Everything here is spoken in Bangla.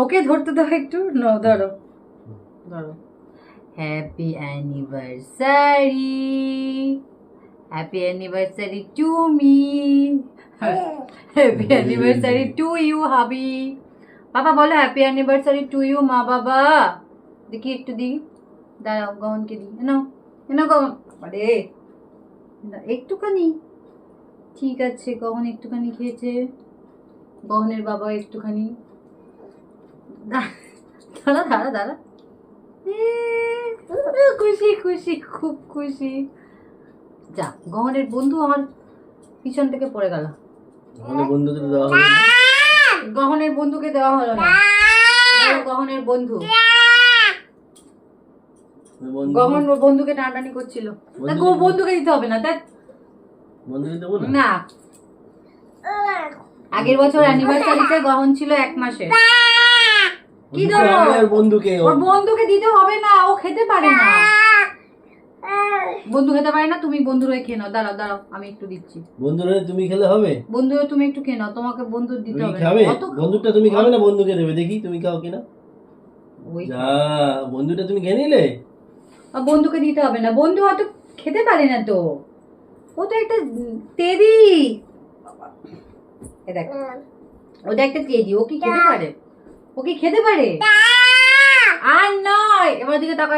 ওকে ধরতে দাও একটু, নো ধরো ধরো। Happy anniversary, happy anniversary to me, happy anniversary to you hubby. বাবা বলো হ্যাপি অ্যানিভার্সারি টু ইউ মা বাবা। দেখি একটু দিই, দাঁড়াও গহনকে দিই, এনো এনো গহন। আরে একটুখানি, ঠিক আছে গহন একটুখানি খেয়েছে, গহনের বাবা একটুখানি। দাঁড়া দাঁড়া দাঁড়া, খুশি খুশি খুব খুশি। যা, গহনের বন্ধু আমার পিছন থেকে পড়ে গেল। গহনের বন্ধুকে দেওয়া হলো না। গহনের বন্ধু, গহন ওর বন্ধুকে টানাটানি করছিল। ও বন্ধুকে দিতে হবে না, দেখ না। আগের বছর অ্যানিভার্সারিতে গহন ছিল 1 মাসে। কি ধরো ওর বন্ধুকে দিতে হবে না, ও খেতে পারে না। বন্ধু খেতে পারে না, তুমি বন্ধুর হয়ে খেয়ে নাও। দাঁড়াও দাঁড়াও, আমি একটু দিচ্ছি। বন্ধুর হয়ে তুমি খেলে হবে? বন্ধু হয়ে তুমি একটু খেয়ে নাও, তোমাকে বন্ধুর দিতে হবে। খাবে বন্ধুটা, তুমি খাবে না বন্ধুকে দেবে? দেখি তুমি খাও কিনা। যা, বন্ধুটা তুমি খেয়ে নিলে। বন্ধুকে দিতে হবে না, বন্ধু হয়তো খেতে পারে না তো, ও তো একটা তেরি। দেখ ওটা একটা তেরি, ও কি খেতে পারে? ও কি খেতে পারে? আর নয়, এবার দিকে তাকায়।